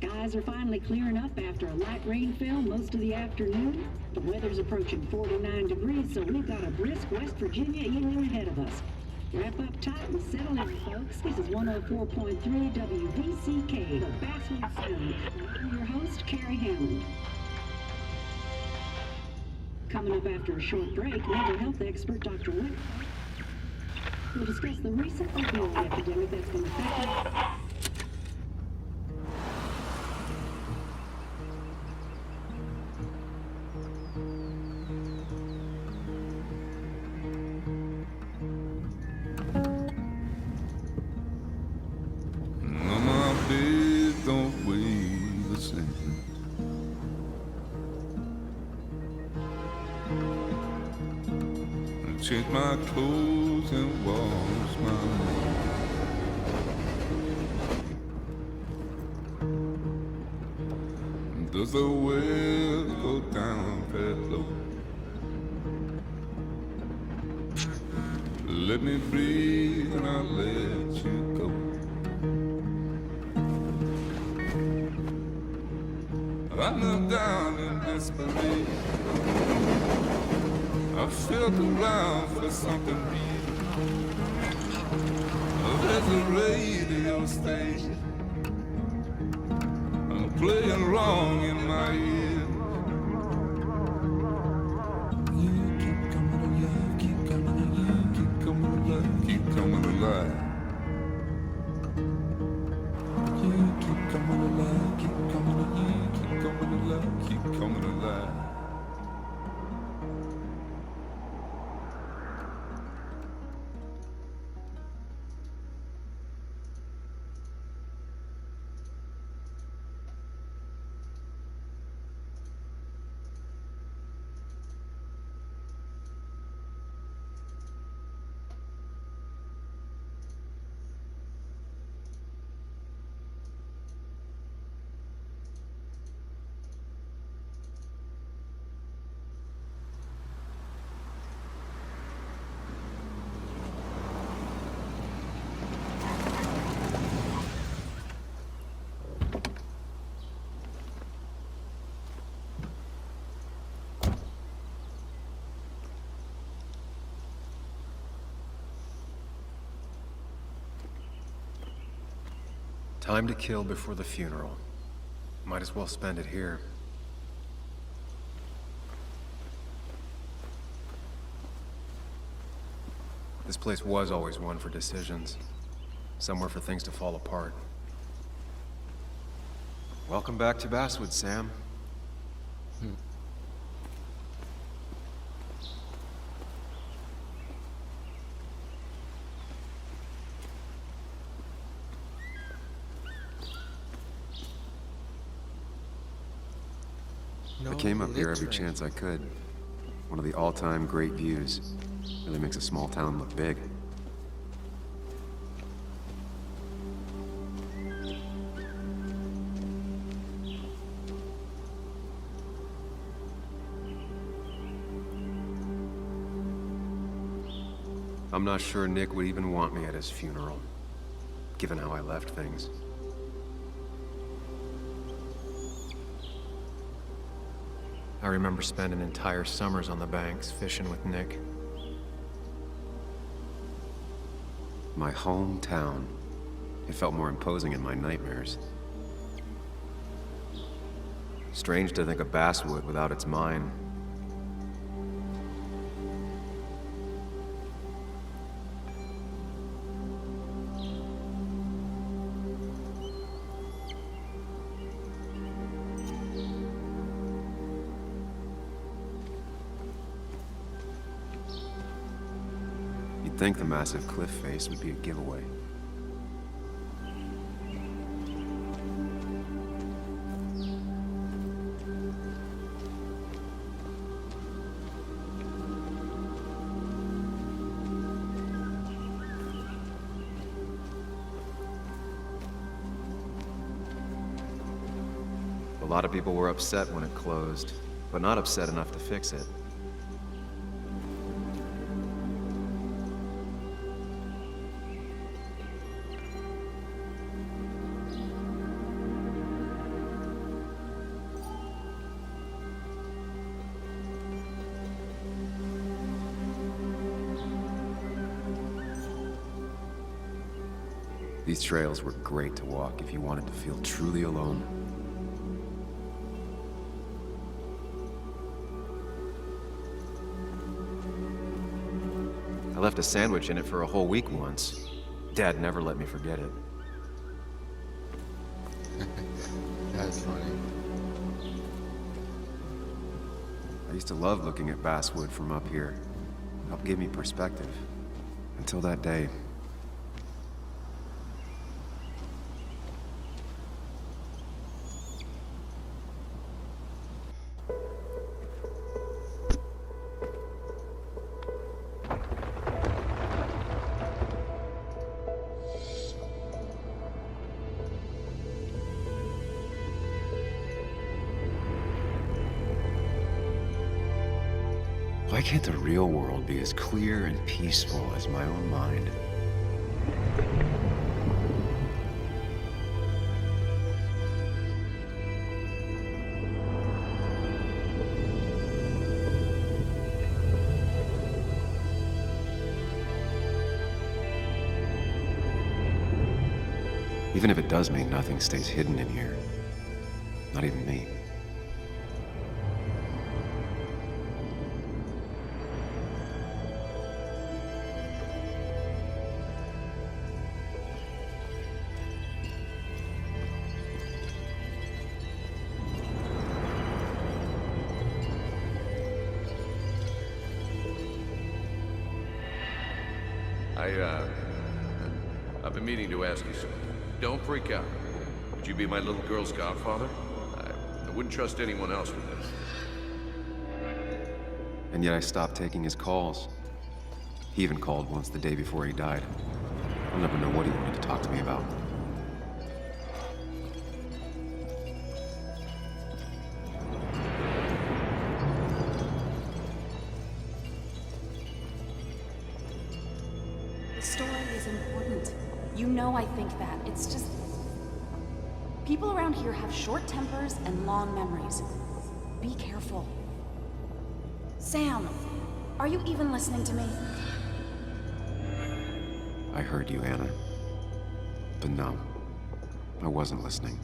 Skies are finally clearing up after a light rainfall most of the afternoon. The weather's approaching 49 degrees, so we've got a brisk West Virginia evening ahead of us. Wrap up tight and settle in, folks. This is 104.3 WVCK, the Basswood Sound. I'm your host, Carrie Hammond. Coming up after a short break, mental health expert Dr. Wick will discuss the recent opioid epidemic that's been affecting. Change my clothes and wash my hands. Does the well go down that low? Let me breathe and I'll let you go. I knelt down in desperation. I felt around for something real. There's a radio station playing wrong in my ear. You keep coming alive, keep coming alive, keep coming alive, keep coming alive. You keep coming alive, keep coming alive, keep coming alive, keep coming alive. Time to kill before the funeral. Might as well spend it here. This place was always one for decisions. Somewhere for things to fall apart. Welcome back to Basswood, Sam. I came up here every chance I could. One of the all-time great views. Really makes a small town look big. I'm not sure Nick would even want me at his funeral, given how I left things. I remember spending entire summers on the banks fishing with Nick. My hometown. It felt more imposing in my nightmares. Strange to think of Basswood without its mine. You'd think the massive cliff face would be a giveaway. A lot of people were upset when it closed, but not upset enough to fix it. These trails were great to walk if you wanted to feel truly alone. I left a sandwich in it for a whole week once. Dad never let me forget it. That's funny. I used to love looking at basswood from up here. It helped give me perspective. Until that day. Why can't the real world be as clear and peaceful as my own mind? Even if it does mean nothing stays hidden in here. Not even me. I've been meaning to ask you something. Don't freak out. Would you be my little girl's godfather? I wouldn't trust anyone else with this. And yet I stopped taking his calls. He even called once the day before he died. I'll never know what he wanted to talk to me about. The story is important. You know I think that. It's just... people around here have short tempers and long memories. Be careful. Sam, are you even listening to me? I heard you, Anna. But no, I wasn't listening.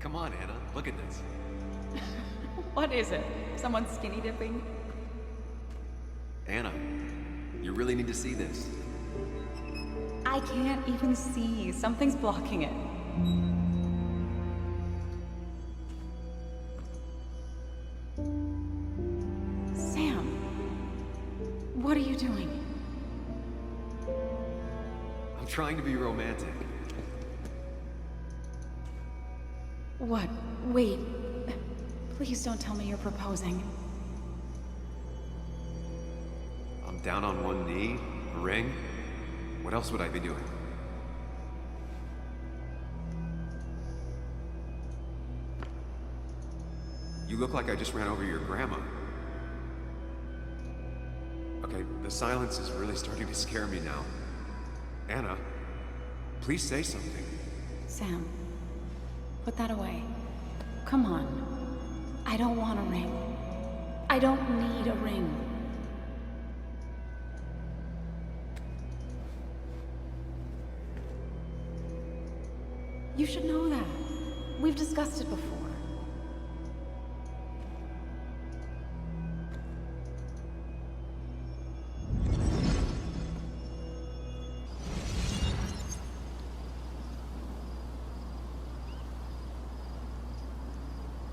Come on, Anna, look at this. What is it? Someone skinny dipping? Anna, you really need to see this. I can't even see. Something's blocking it. Sam, what are you doing? I'm trying to be romantic. What? Wait. Please don't tell me you're proposing. I'm down on one knee, a ring. What else would I be doing? You look like I just ran over your grandma. Okay, the silence is really starting to scare me now. Anna, please say something. Sam, put that away. Come on. I don't want a ring. I don't need a ring. You should know that. We've discussed it before.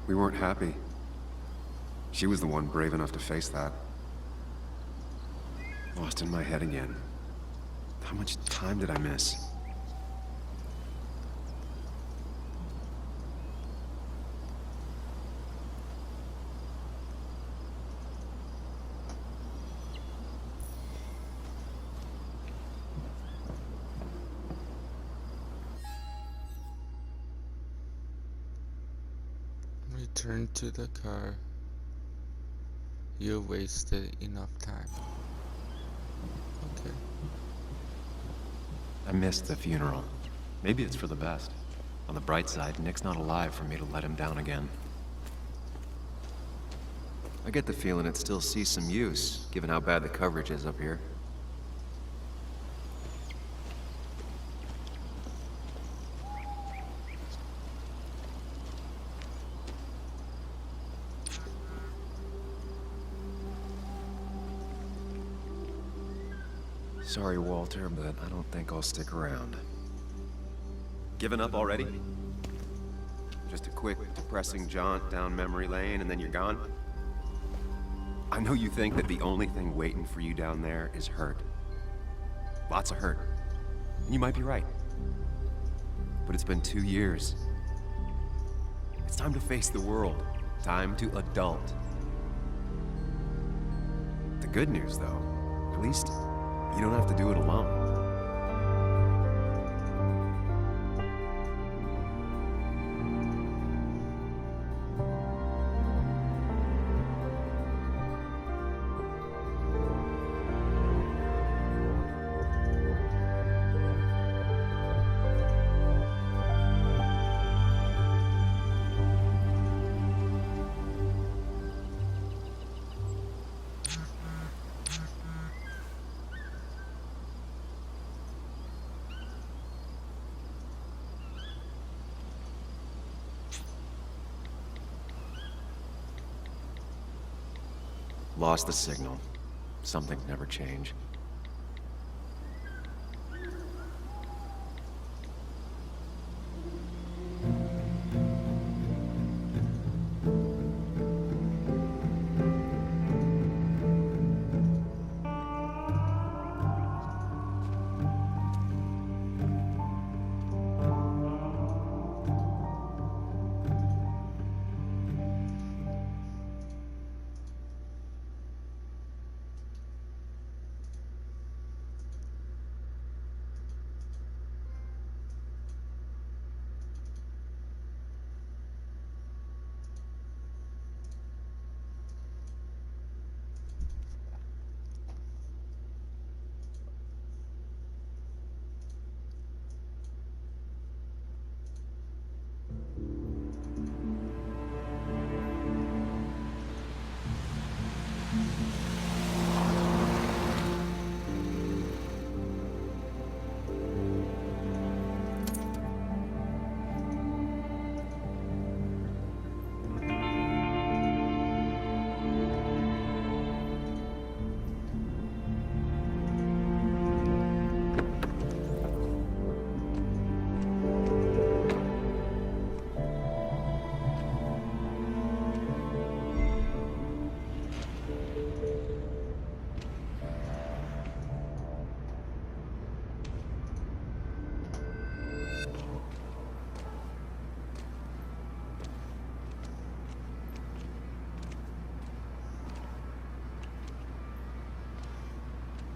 We weren't happy. She was the one brave enough to face that. Lost in my head again. How much time did I miss? Return to the car. You wasted enough time. Okay. I missed the funeral. Maybe it's for the best. On the bright side, Nick's not alive for me to let him down again. I get the feeling it still sees some use, given how bad the coverage is up here. Sorry, Walter, but I don't think I'll stick around. Given up already? Just a quick, depressing jaunt down memory lane and then you're gone? I know you think that the only thing waiting for you down there is hurt. Lots of hurt. And you might be right. But it's been 2 years. It's time to face the world. Time to adult. The good news, though, at least you don't have to do it alone. Lost the signal. Some things never change.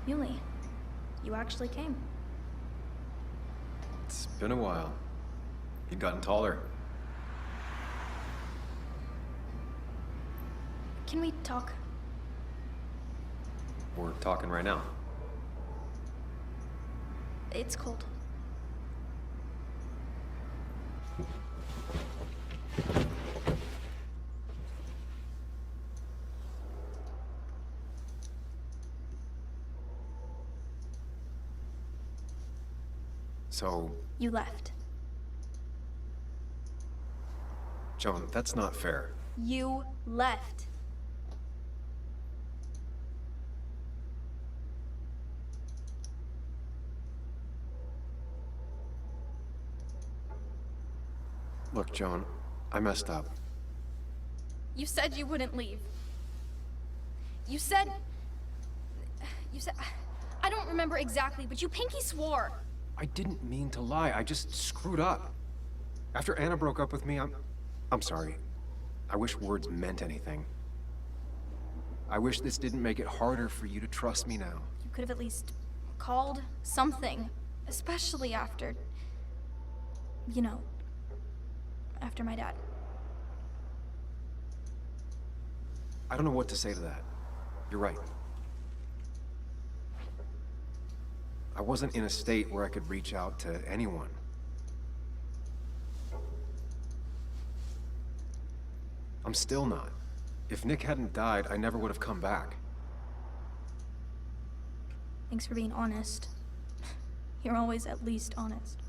Yuli, you actually came. It's been a while. You've gotten taller. Can we talk? We're talking right now. It's cold. So, You left. Joan, that's not fair. You left. Look, Joan, I messed up. You said you wouldn't leave. You said... I don't remember exactly, but you pinky swore. I didn't mean to lie. I just screwed up. After Anna broke up with me, I'm sorry. I wish words meant anything. I wish this didn't make it harder for you to trust me now. You could have at least called something, especially after... You know, after my dad. I don't know what to say to that. You're right. I wasn't in a state where I could reach out to anyone. I'm still not. If Nick hadn't died, I never would have come back. Thanks for being honest. You're always at least honest.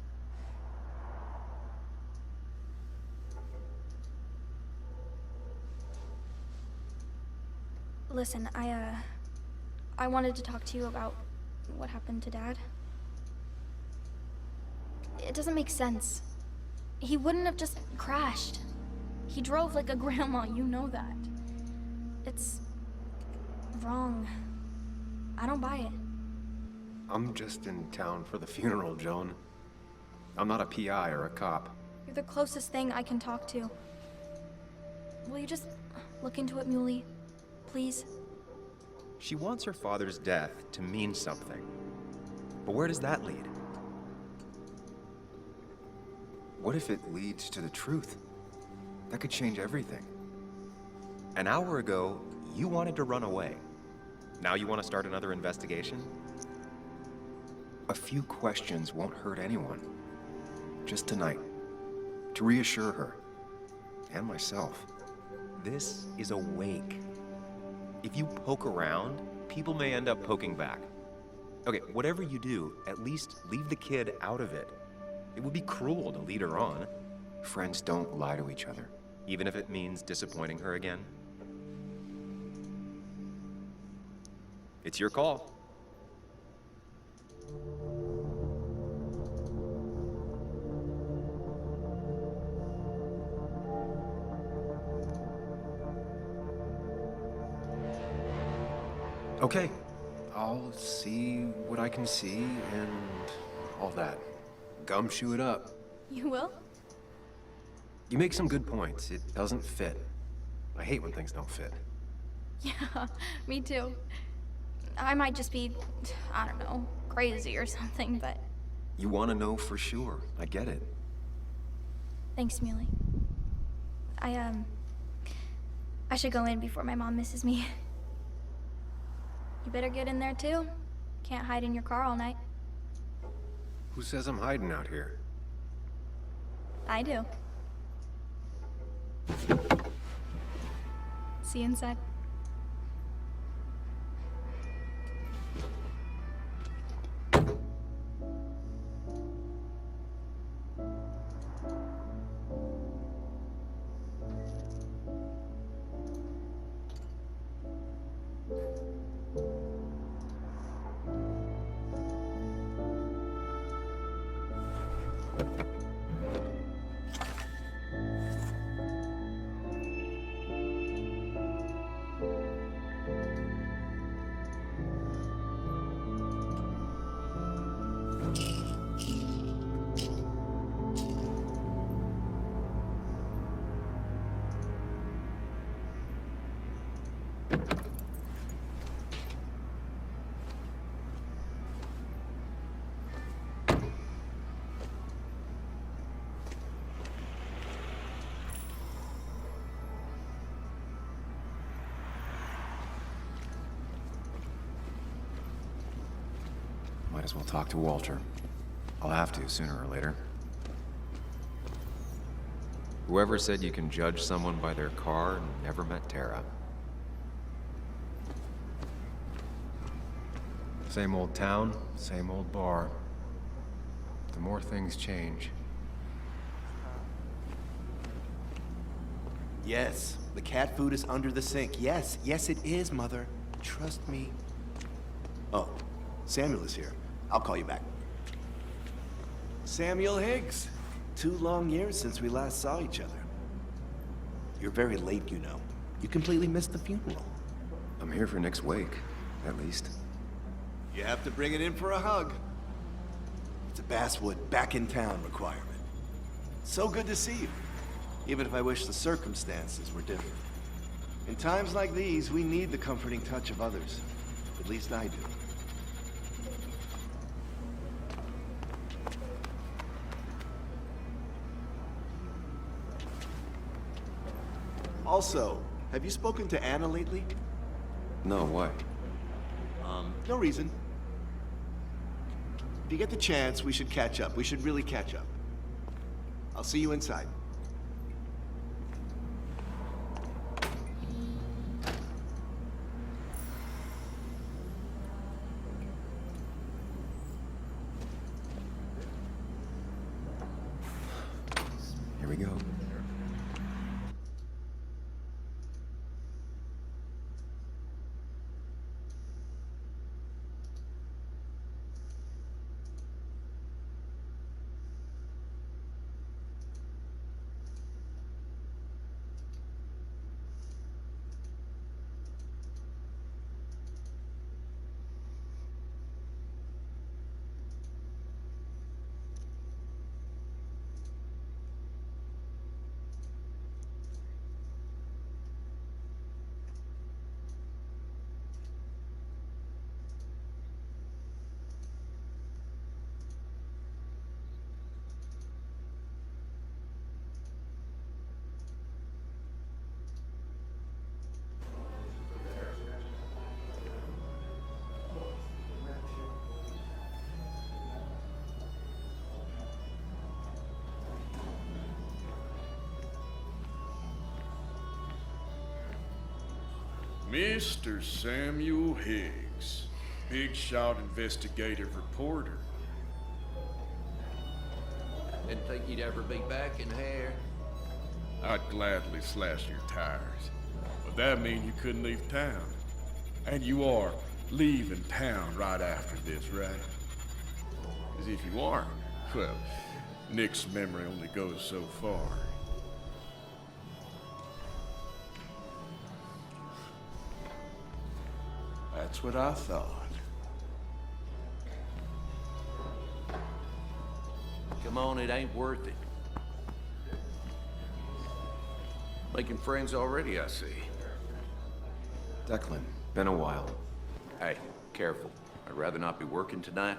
Listen, I wanted to talk to you about what happened to Dad. It doesn't make sense. He wouldn't have just crashed. He drove like a grandma, you know that. It's wrong. I don't buy it. I'm just in town for the funeral, Joan. I'm not a PI or a cop. You're the closest thing I can talk to. Will you just look into it, Muley? Please? She wants her father's death to mean something. But where does that lead? What if it leads to the truth? That could change everything. An hour ago, you wanted to run away. Now you want to start another investigation? A few questions won't hurt anyone. Just tonight. To reassure her. And myself. This is a wake. If you poke around, people may end up poking back. Okay, whatever you do, at least leave the kid out of it. It would be cruel to lead her on. Friends don't lie to each other, even if it means disappointing her again. It's your call. Okay, I'll see what I can see and all that. Gumshoe it up. You will? You make some good points. It doesn't fit. I hate when things don't fit. Yeah, me too. I might just be, I don't know, crazy or something, but You want to know for sure. I get it. thanks, Muley. I should go in before my mom misses me. You better get in there too. Can't hide in your car all night. Who says I'm hiding out here? I do. See you inside. Might as well talk to Walter. I'll have to sooner or later. Whoever said you can judge someone by their car never met Tara. Same old town, same old bar. The more things change. Yes, the cat food is under the sink. Yes, yes it is, Mother. Trust me. Oh, Samuel is here. I'll call you back. Samuel Higgs. 2 long years since we last saw each other. You're very late, you know. You completely missed the funeral. I'm here for Nick's wake, at least. You have to bring it in for a hug. It's a Basswood back in town requirement. So good to see you. Even if I wish the circumstances were different. In times like these, we need the comforting touch of others. At least I do. Also, have you spoken to Anna lately? No, why? No reason. If you get the chance, we should catch up. We should really catch up. I'll see you inside. we go. Mr. Samuel Higgs, big shot investigative reporter. Didn't think you'd ever be back in here. I'd gladly slash your tires, but that mean you couldn't leave town. And you are leaving town right after this, right? As if you aren't, well, Nick's memory only goes so far. That's what I thought. Come on, it ain't worth it. Making friends already, I see. Declan, been a while. Hey, careful. I'd rather not be working tonight.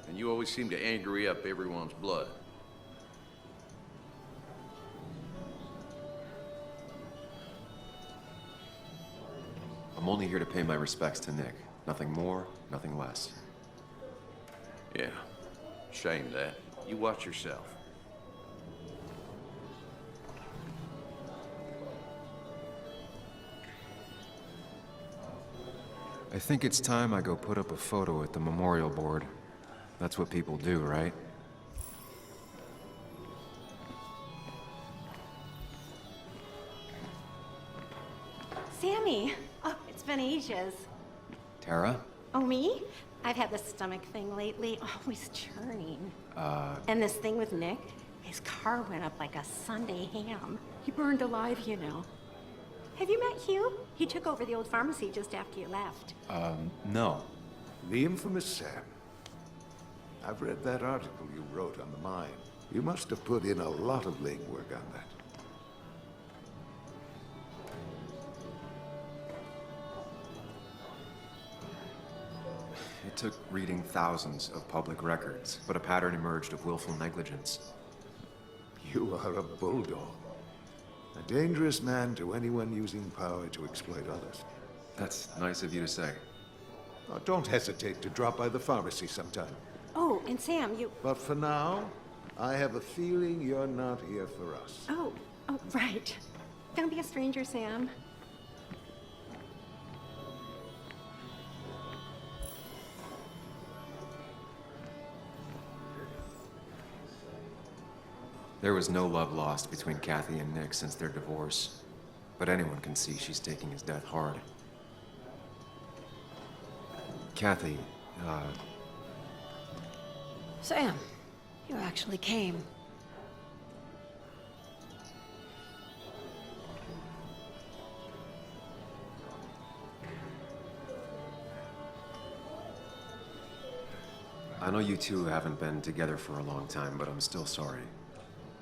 And you always seem to angry up everyone's blood. I'm only here to pay my respects to Nick. Nothing more, nothing less. Yeah, shame that. You watch yourself. I think it's time I go put up a photo at the memorial board. That's what people do, right? Sammy! Oh, it's been ages. Tara? Oh, me? I've had this stomach thing lately, always churning. And this thing with Nick, his car went up like a Sunday ham. He burned alive, you know. Have you met Hugh? He took over the old pharmacy just after you left. No. The infamous Sam. I've read that article you wrote on the mine. You must have put in a lot of legwork on that. It took reading thousands of public records, but a pattern emerged of willful negligence. You are a bulldog. A dangerous man to anyone using power to exploit others. That's nice of you to say. Oh, don't hesitate to drop by the pharmacy sometime. Oh, and Sam, you... But for now, I have a feeling you're not here for us. Oh, right. Don't be a stranger, Sam. There was no love lost between Kathy and Nick since their divorce, but anyone can see she's taking his death hard. Kathy, Sam, you actually came. I know you two haven't been together for a long time, but I'm still sorry.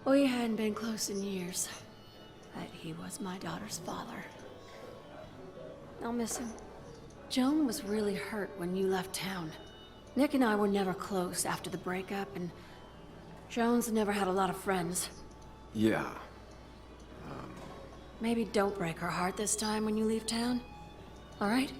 We hadn't been close in years, but he was my daughter's father. I'll miss him. Joan was really hurt when you left town. Nick and I were never close after the breakup, and Joan's never had a lot of friends. Yeah. Maybe don't break her heart this time when you leave town, all right?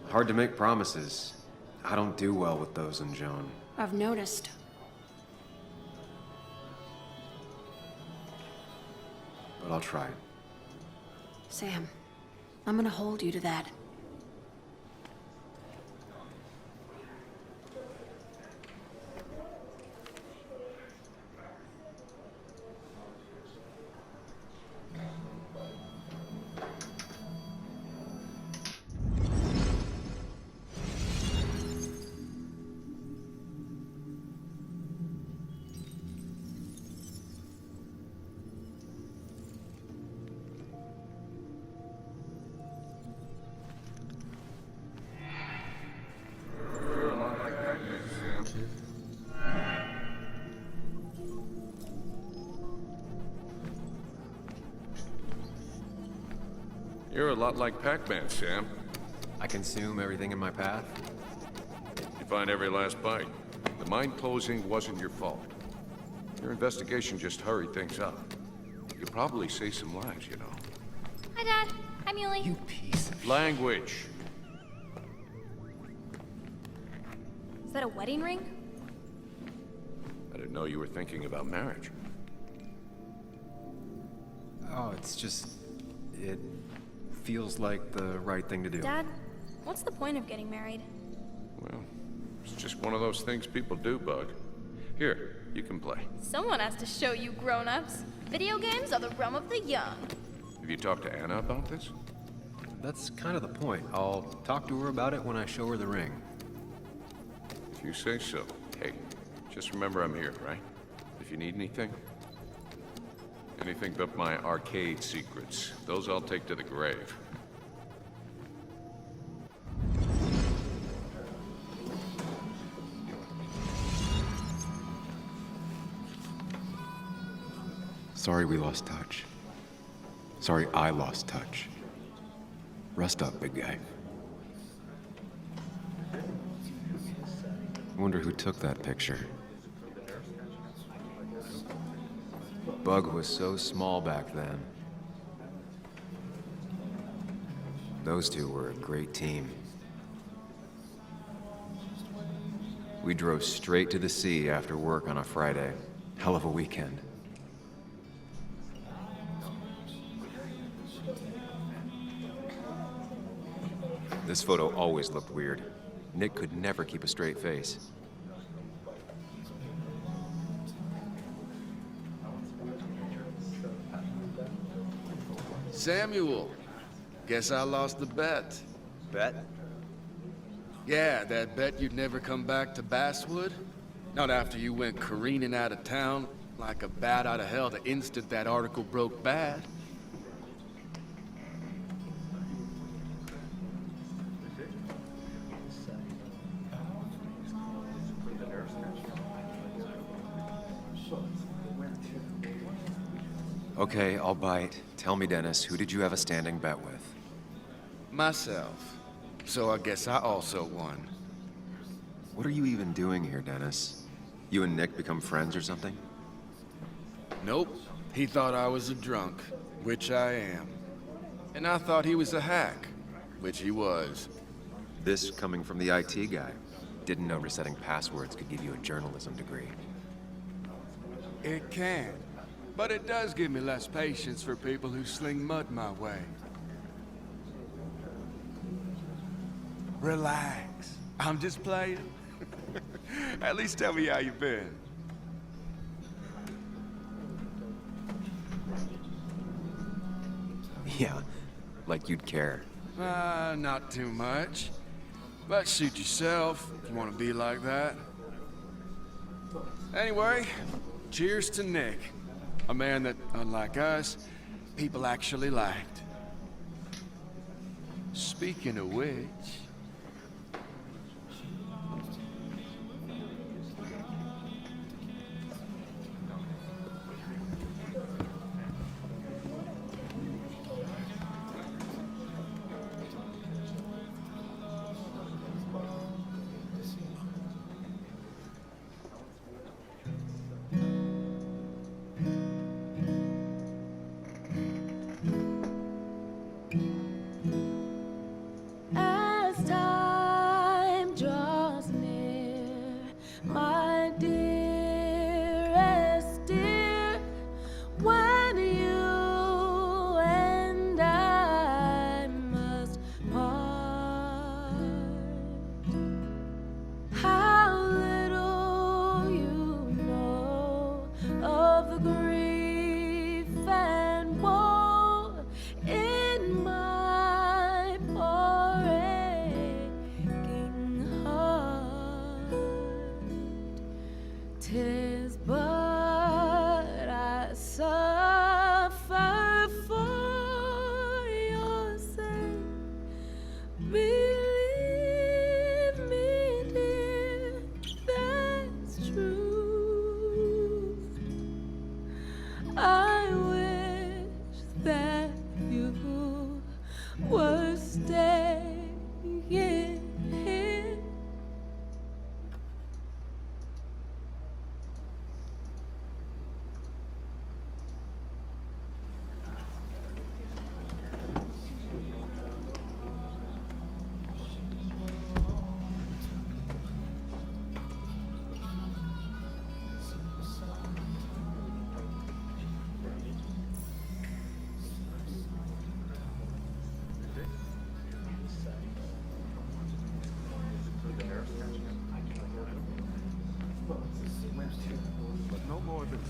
Hard to make promises. I don't do well with those in Joan. I've noticed. But I'll try. Sam, I'm gonna hold you to that. You're a lot like Pac-Man, Sam. I consume everything in my path. You find every last bite. The mine closing wasn't your fault. Your investigation just hurried things up. You probably saved some lives, you know. Hi, Dad. Hi, Muley. You piece of... Language. Is that a wedding ring? I didn't know you were thinking about marriage. Oh, it's just... It feels like the right thing to do. Dad, what's the point of getting married? Well, it's just one of those things people do, Bug. Here, you can play. Someone has to show you grown-ups. Video games are the realm of the young. Have you talked to Anna about this? That's kind of the point. I'll talk to her about it when I show her the ring. If you say so. Hey, just remember I'm here, right? If you need anything. Anything but my arcade secrets. Those I'll take to the grave. Sorry we lost touch. Sorry I lost touch. Rest up, big guy. I wonder who took that picture. Bug was so small back then. Those two were a great team. We drove straight to the sea after work on a Friday. Hell of a weekend. This photo always looked weird. Nick could never keep a straight face. Samuel, guess I lost the bet. Bet? Yeah, that bet you'd never come back to Basswood. Not after you went careening out of town like a bat out of hell the instant that article broke bad. Okay, I'll bite. Tell me, Dennis, who did you have a standing bet with? Myself. So I guess I also won. What are you even doing here, Dennis? You and Nick become friends or something? Nope. He thought I was a drunk, which I am. And I thought he was a hack, which he was. This coming from the IT guy. Didn't know resetting passwords could give you a journalism degree. It can. But it does give me less patience for people who sling mud my way. Relax. I'm just playing. At least tell me how you been. Yeah, like you'd care. Not too much. But suit yourself if you want to be like that. Anyway, cheers to Nick. A man that, unlike us, people actually liked. Speaking of which... As time draws near, my dearest dear, when you and I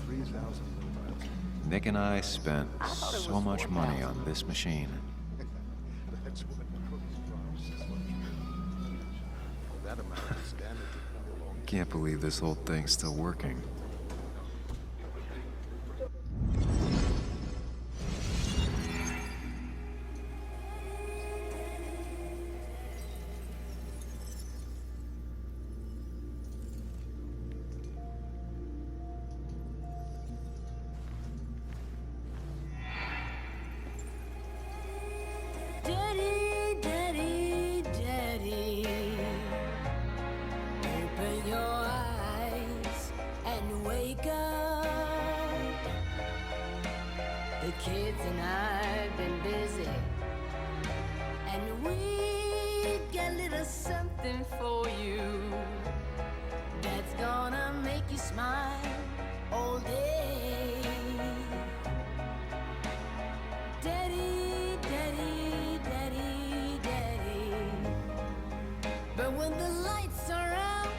3,000 miles. Nick and I spent so much money on this machine. That's what Crooks promises. That amount is standard. Can't believe this whole thing's still working. Daddy, daddy, daddy, open your eyes and wake up. The kids and I've been busy, and we got a little something for you that's gonna make you smile all day. Daddy, daddy, daddy, daddy. But when the lights are out,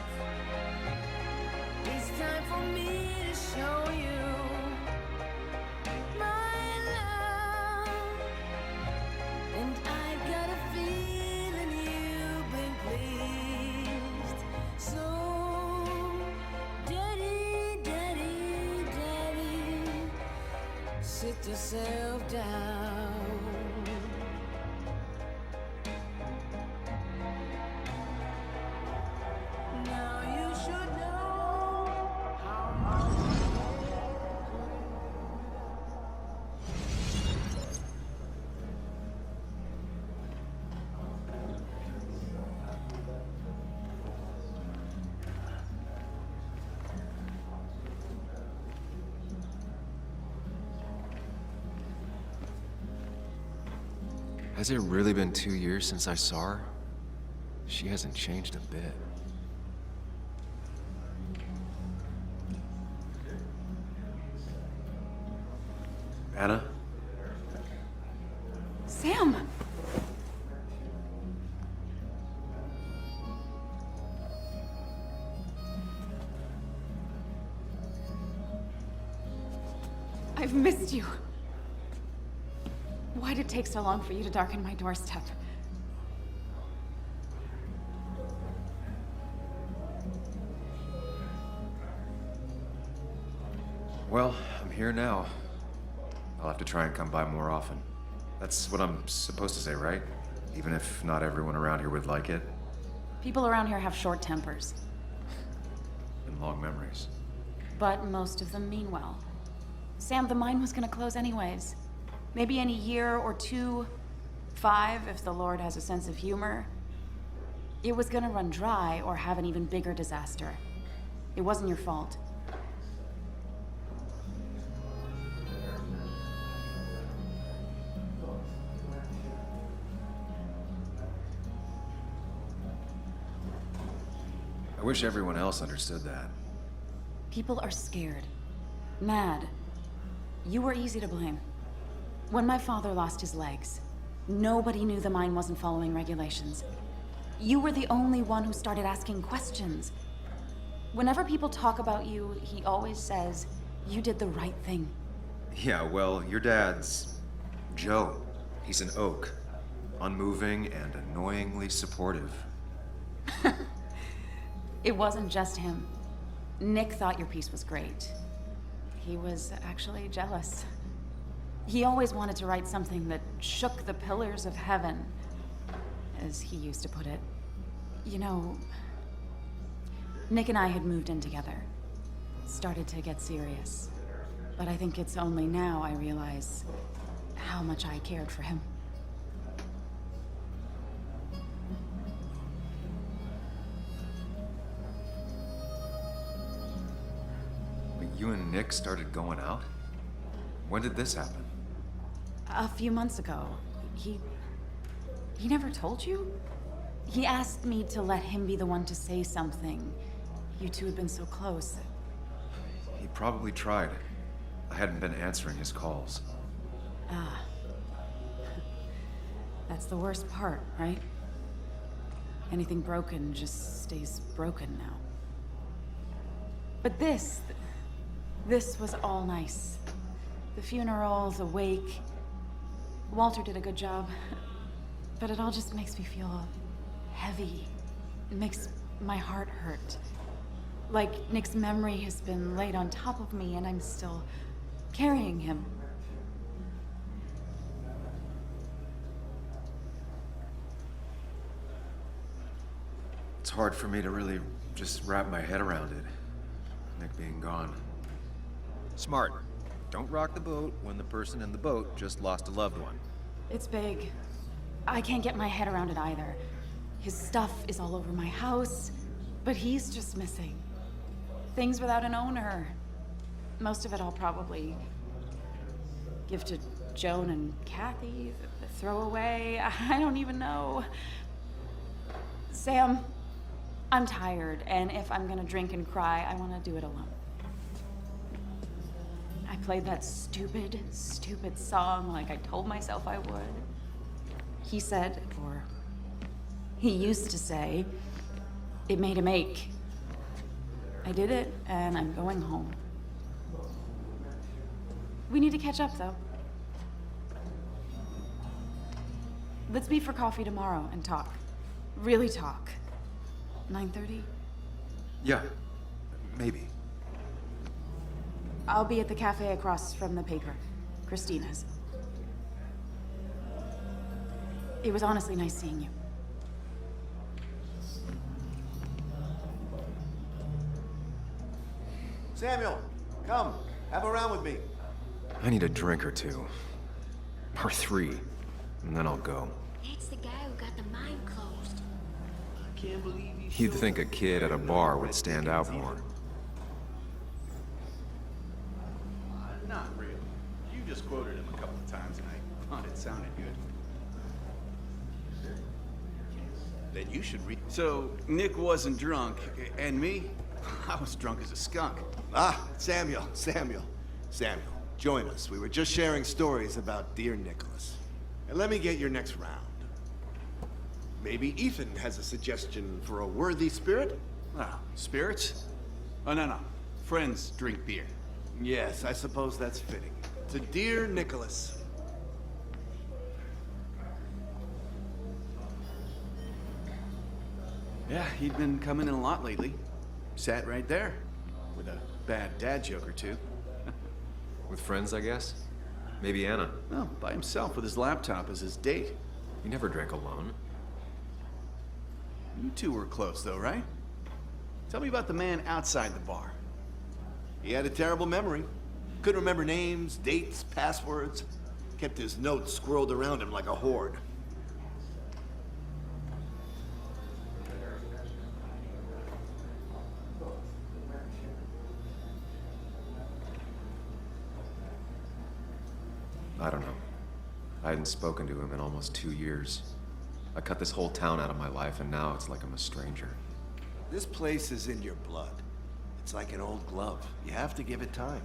it's time for me to show you my love. And I've got a feeling you've been pleased. So, daddy, daddy, daddy, sit yourself down. Now you should know how Has it really been 2 years since I saw her? She hasn't changed a bit. Anna? Sam! I've missed you. Why'd it take so long for you to darken my doorstep? Well, I'm here now. I'll have to try and come by more often. That's what I'm supposed to say, right? Even if not everyone around here would like it. People around here have short tempers, And long memories. but most of them mean well. Sam, the mine was gonna close anyways. Maybe in a year or 2, 5 if the Lord has a sense of humor. It was gonna run dry or have an even bigger disaster. It wasn't your fault. I wish everyone else understood that. People are scared. Mad. You were easy to blame. When my father lost his legs, nobody knew the mine wasn't following regulations. You were the only one who started asking questions. Whenever people talk about you, he always says, you did the right thing. Yeah, well, your dad's Joe. He's an oak. Unmoving and annoyingly supportive. It wasn't just him. Nick thought your piece was great. He was actually jealous. He always wanted to write something that shook the pillars of heaven, as he used to put it. You know, Nick and I had moved in together. Started to get serious. But I think it's only now I realize how much I cared for him. But you and Nick started going out? When did this happen? A few months ago. He never told you? He asked me to let him be the one to say something. You two had been so close. He probably tried. I hadn't been answering his calls. Ah. That's the worst part, right? Anything broken just stays broken now. But this... This was all nice. The funeral, the wake. Walter did a good job. But it all just makes me feel heavy. It makes my heart hurt. Like Nick's memory has been laid on top of me and I'm still carrying him. It's hard for me to really just wrap my head around it. Nick being gone. Smart. Don't rock the boat when the person in the boat just lost a loved one. It's big. I can't get my head around it either. His stuff is all over my house, but he's just missing. Things without an owner. Most of it I'll probably give to Joan and Kathy, throw away. I don't even know. Sam, I'm tired, and if I'm gonna drink and cry, I wanna do it alone. I played that stupid song like I told myself I would. He said, or he used to say, it made him ache. I did it, and I'm going home. We need to catch up, though. Let's meet for coffee tomorrow and talk. Really talk. 9:30? Yeah, maybe. I'll be at the cafe across from the paper. Christina's. It was honestly nice seeing you. Samuel, come. Have a round with me. I need a drink or two. Or 3. And then I'll go. That's the guy who got the mine closed. I can't believe you. You'd think a kid at a bar would stand out more. Not really. You just quoted him a couple of times and I thought it sounded good. Then you should read. So, Nick wasn't drunk, and me? I was drunk as a skunk. Ah, Samuel. Join us. We were just sharing stories about dear Nicholas. And let me get your next round. Maybe Ethan has a suggestion for a worthy spirit? Ah, spirits? Oh, no. Friends drink beer. Yes, I suppose that's fitting. To dear Nicholas. Yeah, he'd been coming in a lot lately. Sat right there. With a bad dad joke or two. With friends, I guess? Maybe Anna. No, by himself with his laptop as his date. You never drank alone. You two were close though, right? Tell me about the man outside the bar. He had a terrible memory. Couldn't remember names, dates, passwords. Kept his notes squirreled around him like a hoard. I don't know. I hadn't spoken to him in almost 2 years. I cut this whole town out of my life, and now it's like I'm a stranger. This place is in your blood. It's like an old glove. You have to give it time.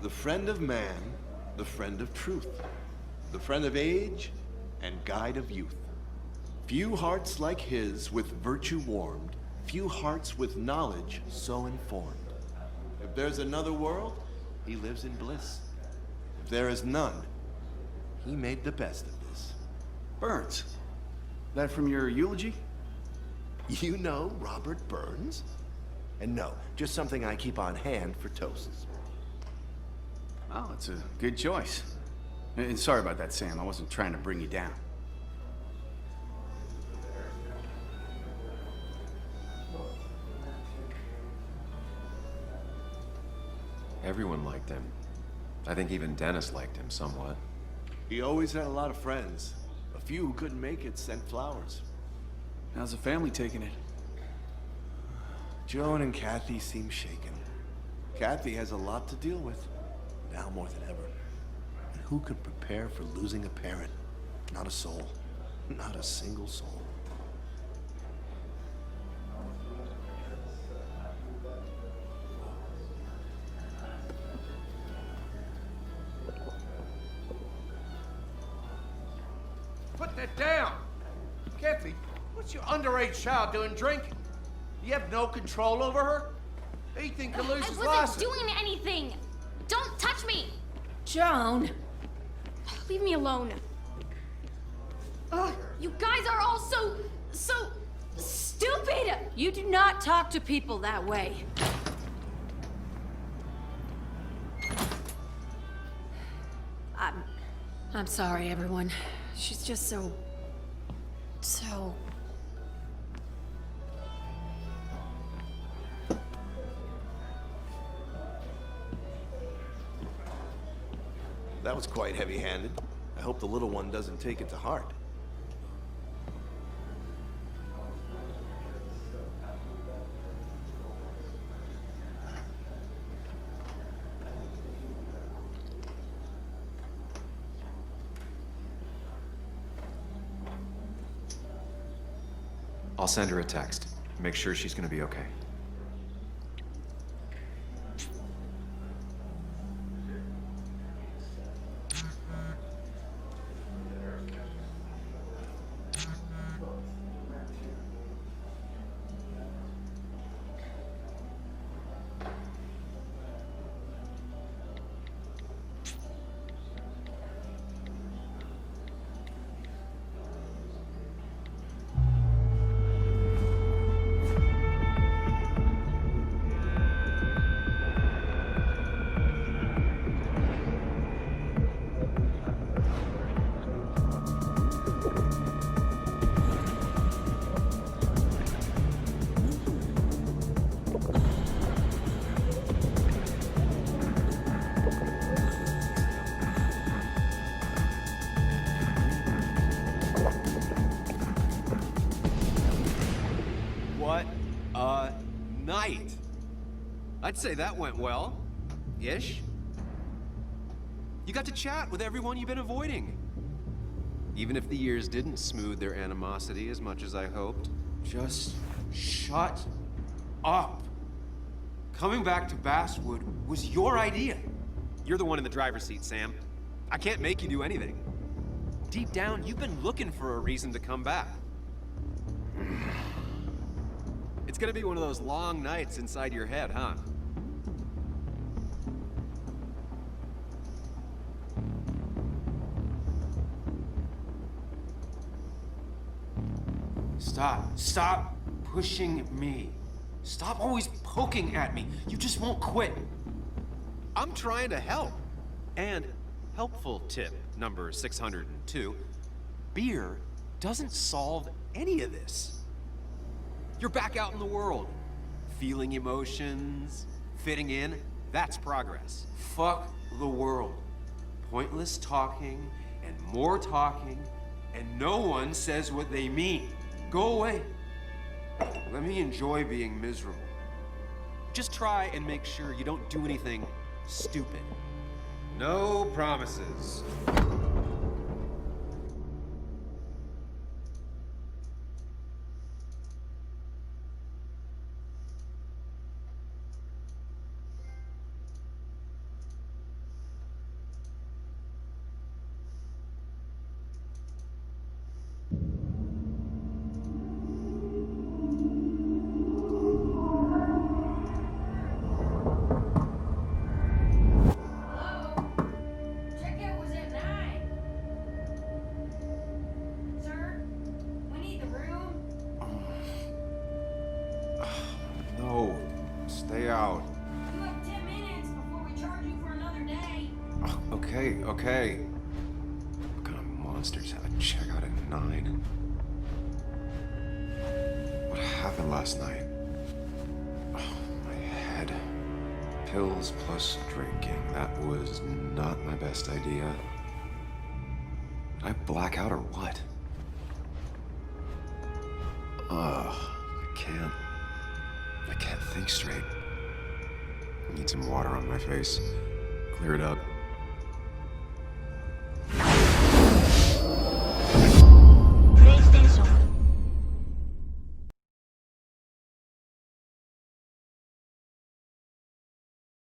The friend of man, the friend of truth. The friend of age, and guide of youth. Few hearts like his with virtue warmed, few hearts with knowledge so informed. If there's another world, he lives in bliss. If there is none, he made the best of this. Burns. That from your eulogy? You know Robert Burns? And no, just something I keep on hand for toasts. Oh, it's a good choice. And sorry about that, Sam. I wasn't trying to bring you down. Everyone liked him. I think even Dennis liked him somewhat. He always had a lot of friends. A few who couldn't make it sent flowers. How's the family taking it? Joan and Kathy seem shaken. Kathy has a lot to deal with, now more than ever. And who could prepare for losing a parent? Not a soul. Not a single soul. Put that down! Kathy, what's your underage child doing drinking? You have no control over her? Ethan I Calusa's wasn't license. doing anything! Don't touch me! Joan! Leave me alone. Ugh, you guys are all so stupid! You do not talk to people that way. I'm sorry, everyone. She's just so... That was quite heavy-handed. I hope the little one doesn't take it to heart. I'll send her a text. Make sure she's gonna be okay. What a night! I'd say that went well. Ish. You got to chat with everyone you've been avoiding. Even if the years didn't smooth their animosity as much as I hoped. Just shut up. Coming back to Basswood was your idea. You're the one in the driver's seat, Sam. I can't make you do anything. Deep down, you've been looking for a reason to come back. It's gonna be one of those long nights inside your head, huh? Stop pushing me. Stop always poking at me. You just won't quit. I'm trying to help. And helpful tip number 602, beer doesn't solve any of this. You're back out in the world, feeling emotions, fitting in. That's progress. Fuck the world. Pointless talking and more talking, and no one says what they mean. Go away. Let me enjoy being miserable. Just try and make sure you don't do anything stupid. No promises. No, stay out. You have 10 minutes before we charge you for another day. Okay. What kind of monsters have a checkout at 9? What happened last night? Oh, my head. Pills plus drinking. That was not my best idea. Did I black out or what? I can't think straight. I need some water on my face. Clear it up.